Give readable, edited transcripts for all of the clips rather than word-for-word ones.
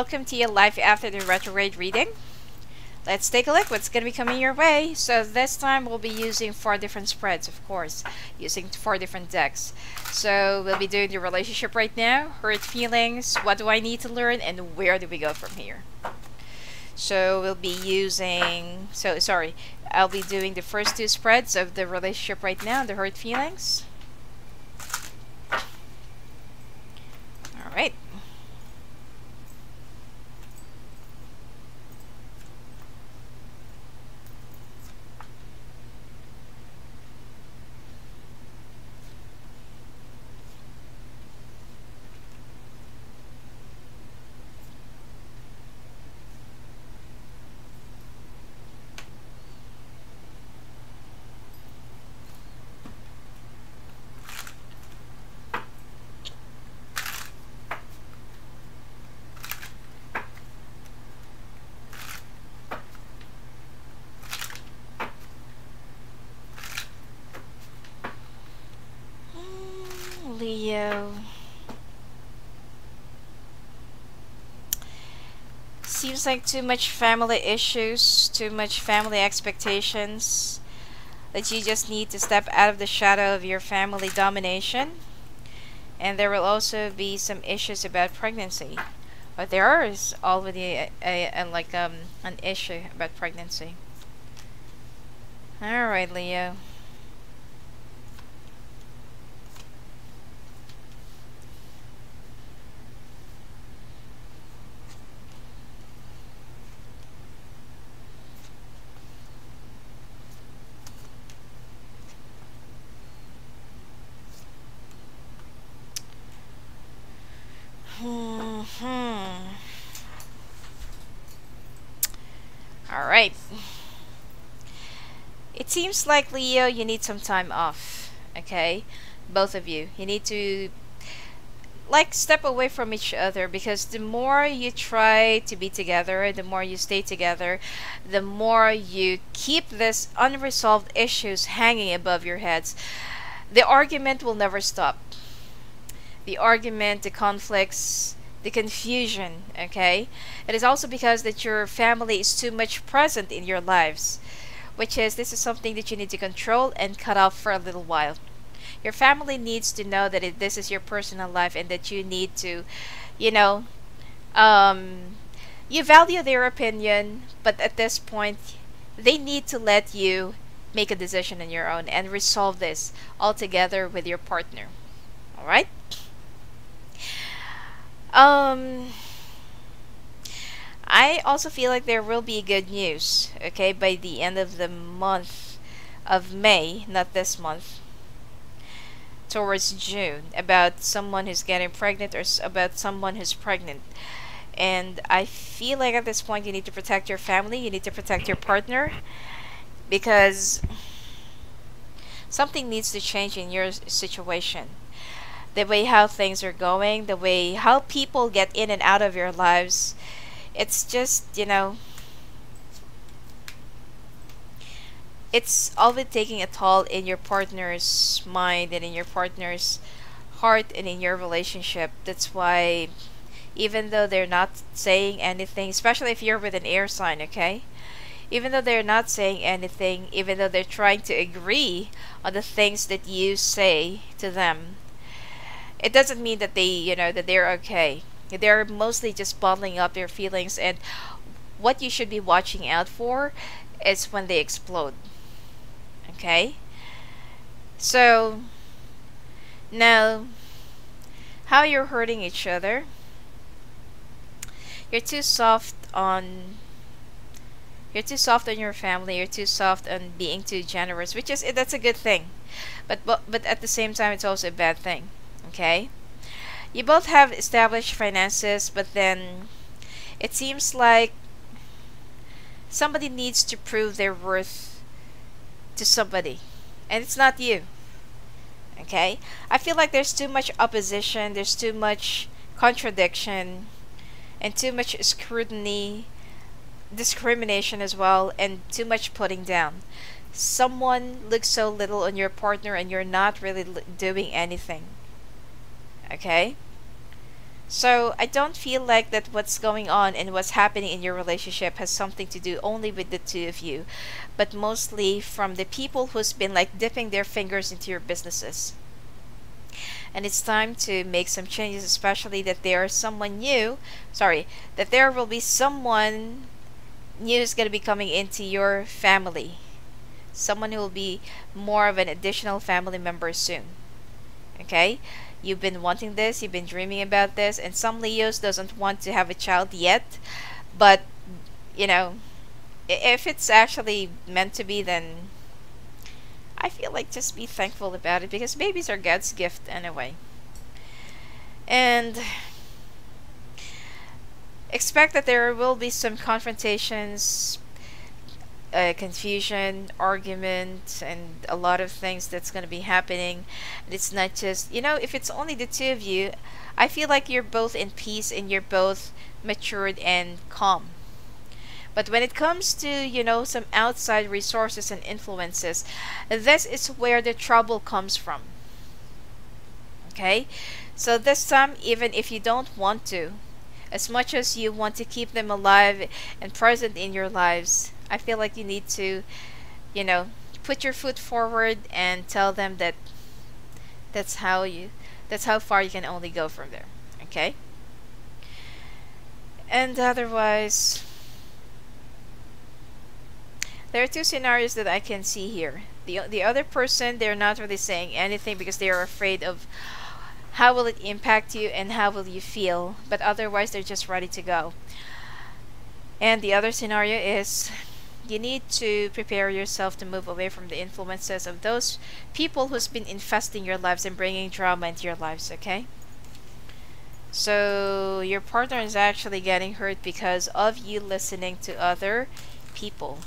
welcome to your life after the retrograde reading. Let's take a look what's going to be coming your way. So this time we'll be using 4 different spreads, of course, using 4 different decks. So we'll be doing the relationship right now, hurt feelings, what do I need to learn, and where do we go from here. So we'll be using, I'll be doing the first 2 spreads of the relationship right now, the hurt feelings. Alright. Leo. Seems like too much family issues, too much family expectations, that you just need to step out of the shadow of your family domination. And there will also be some issues about pregnancy. But there is already an issue about pregnancy. Alright, Leo. Alright. It seems like, Leo, you need some time off. Okay? Both of you. You need to step away from each other, because the more you try to be together, the more you stay together, the more you keep this unresolved issues hanging above your heads. The argument will never stop. The argument, the conflicts, the confusion, okay? It is also because that your family is too much present in your lives, which is, this is something that you need to control and cut off for a little while. Your family needs to know that this is your personal life, and that you need to, you value their opinion, but at this point, they need to let you make a decision on your own and resolve this all together with your partner. Alright? I also feel like there will be good news, okay, by the end of the month of May, not this month, towards June, about someone who's getting pregnant, or about someone who's pregnant. And I feel like at this point you need to protect your family, you need to protect your partner, because something needs to change in your situation. The way how things are going, the way how people get in and out of your lives, it's just, it's always taking a toll in your partner's mind and in your partner's heart and in your relationship. That's why, even though they're not saying anything, especially if you're with an air sign, okay? Even though they're not saying anything, even though they're trying to agree on the things that you say to them, it doesn't mean that they, that they're okay. They're mostly just bottling up their feelings, and what you should be watching out for is when they explode. Okay? So, now, how you're hurting each other. You're too soft on your family, you're too soft on being too generous, which is, that's a good thing. But at the same time, it's also a bad thing. Okay? You both have established finances, but then it seems like somebody needs to prove their worth to somebody, and it's not you. Okay? I feel like there's too much opposition, there's too much contradiction, and too much scrutiny, discrimination as well, and too much putting down. Someone looks so little on your partner, and you're not really doing anything. Okay? So I don't feel like that what's going on and what's happening in your relationship has something to do only with the two of you, but mostly from the people who's been like dipping their fingers into your businesses. And it's time to make some changes, especially that there is someone new, sorry, that there will be someone new is going to be coming into your family. Someone who will be more of an additional family member soon. Okay? You've been wanting this, you've been dreaming about this, and some Leos doesn't want to have a child yet, but you know, if it's actually meant to be, then I feel like just be thankful about it, because babies are God's gift anyway. And expect that there will be some confrontations, confusion, argument, and a lot of things that's going to be happening. And it's not just, if it's only the two of you, I feel like you're both in peace and you're both matured and calm. But when it comes to, some outside resources and influences, this is where the trouble comes from. Okay? So this time, even if you don't want to, as much as you want to keep them alive and present in your lives, I feel like you need to, put your foot forward and tell them that that's how far you can only go from there. Okay? And otherwise, there are two scenarios that I can see here. The other person, they're not really saying anything because they are afraid of how will it impact you and how will you feel, but otherwise they're just ready to go. And the other scenario is you need to prepare yourself to move away from the influences of those people who's been infesting your lives and bringing drama into your lives. Okay? So your partner is actually getting hurt because of you listening to other people.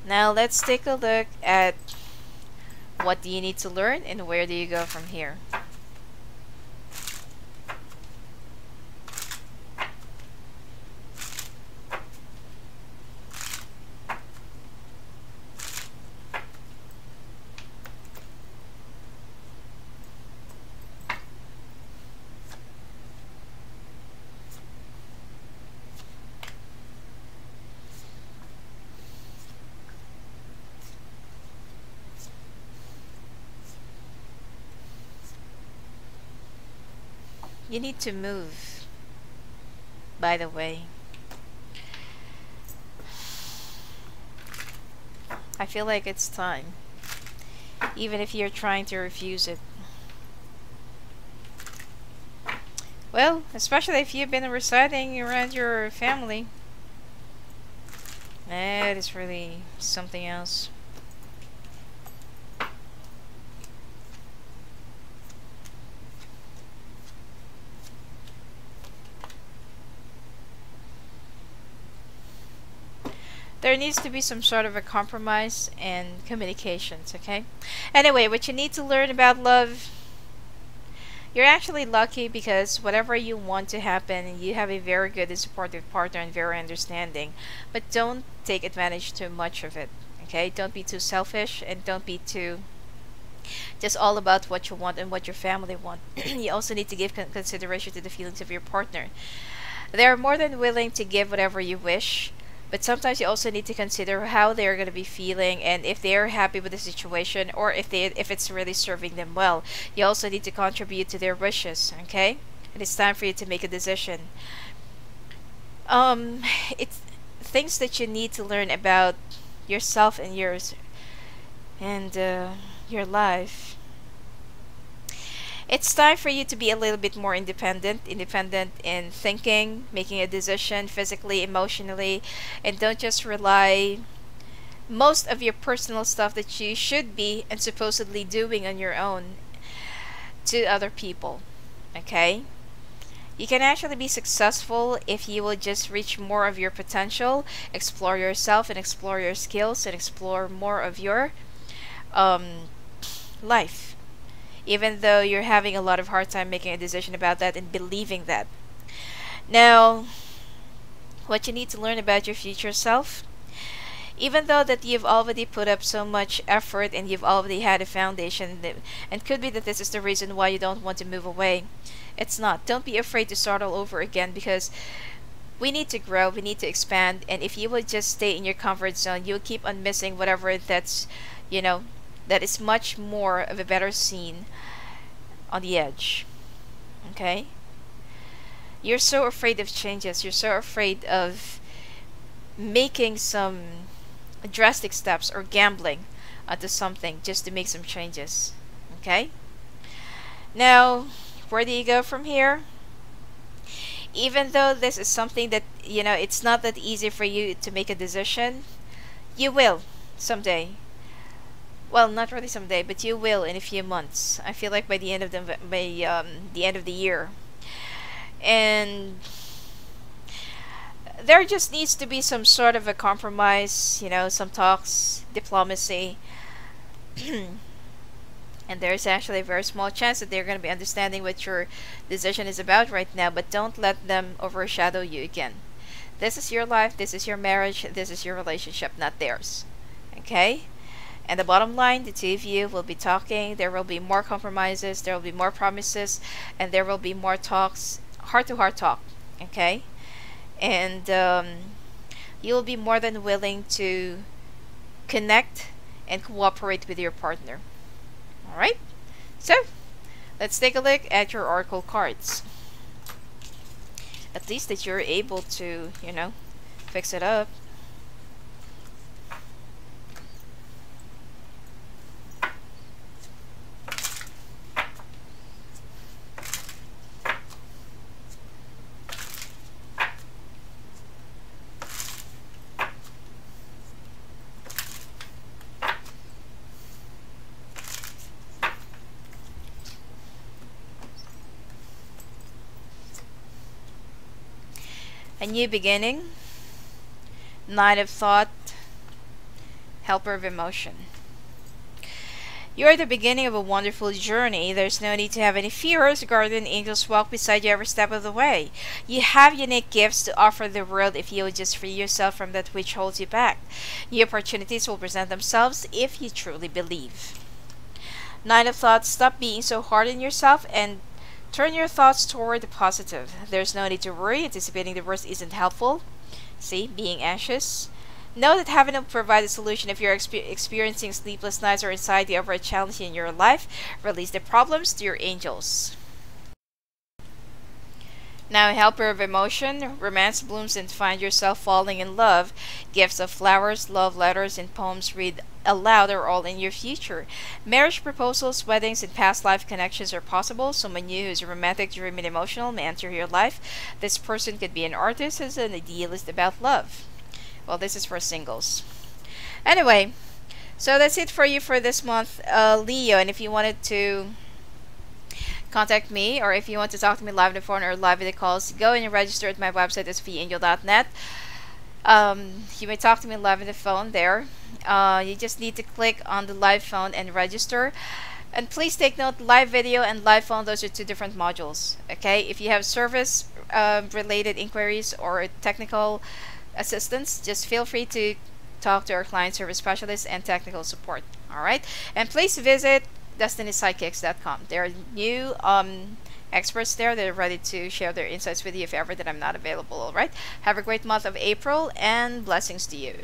Now let's take a look at what do you need to learn and where do you go from here. You need to move, by the way. I feel like it's time, even if you're trying to refuse it. Well, especially if you've been residing around your family. That is really something else. There needs to be some sort of a compromise and communications, okay? Anyway, what you need to learn about love, you're actually lucky because whatever you want to happen, you have a very good and supportive partner and very understanding. But don't take advantage too much of it, okay? Don't be too selfish and don't be too just all about what you want and what your family want. You also need to give consideration to the feelings of your partner. They're more than willing to give whatever you wish, but sometimes you also need to consider how they're going to be feeling and if they're happy with the situation or if it's really serving them well. You also need to contribute to their wishes, okay? And it's time for you to make a decision. It's things that you need to learn about yourself and yours and your life. It's time for you to be a little bit more independent in thinking, making a decision physically, emotionally, and don't just rely most of your personal stuff that you should be and supposedly doing on your own to other people. Okay? You can actually be successful if you will just reach more of your potential, explore yourself and explore your skills and explore more of your life. Even though you're having a lot of hard time making a decision about that and believing that. Now, what you need to learn about your future self, Even though that you've already put up so much effort and you've already had a foundation, and could be that this is the reason why you don't want to move away. It's not. Don't be afraid to start all over again, because we need to grow, we need to expand, and if you would just stay in your comfort zone, you'll keep on missing whatever that's, you know, that is much more of a better scene on the edge. Okay? You're so afraid of changes, you're so afraid of making some drastic steps or gambling onto something just to make some changes. Okay? Now, where do you go from here? Even though this is something that, it's not that easy for you to make a decision, you will someday. Well, not really someday, but you will in a few months. I feel like by the end of the end of the year. And there just needs to be some sort of a compromise, some talks, diplomacy. And there's actually a very small chance that they're going to be understanding what your decision is about right now, but don't let them overshadow you again. This is your life, this is your marriage, this is your relationship, not theirs. Okay? And the bottom line, the two of you will be talking, there will be more compromises, there will be more promises, and there will be more talks, heart-to-heart talk. Okay? And you'll be more than willing to connect and cooperate with your partner. Alright, so let's take a look at your oracle cards. At least that you're able to, fix it up. A new beginning, Knight of Thought, Helper of Emotion. You are the beginning of a wonderful journey. There's no need to have any fears. Guardian angels walk beside you every step of the way. You have unique gifts to offer the world if you would just free yourself from that which holds you back. New opportunities will present themselves if you truly believe. Knight of Thought, stop being so hard on yourself and turn your thoughts toward the positive. There's no need to worry. Anticipating the worst isn't helpful. See, being anxious. Know that heaven will provide a solution if you're experiencing sleepless nights or anxiety over a challenge in your life. Release the problems to your angels. Now, Helper of Emotion. Romance blooms and find yourself falling in love. Gifts of flowers, love letters, and poems read aloud are all in your future. Marriage proposals, weddings, and past life connections are possible. Someone new who's romantic, dreamy, and emotional may enter your life. This person could be an artist who's an idealist about love. Well, this is for singles. Anyway, so that's it for you for this month, Leo. And if you wanted to contact me, or if you want to talk to me live on the phone or live video calls, go and register at my website, sophiaangel.net. You may talk to me live on the phone there. You just need to click on the live phone and register. And please take note, live video and live phone, those are two different modules. Okay, if you have service related inquiries or technical assistance, just feel free to talk to our client service specialist and technical support. Alright, and please visit DestinyPsychics.com. There are new experts there that are ready to share their insights with you if ever that I'm not available. Alright, have a great month of April and blessings to you.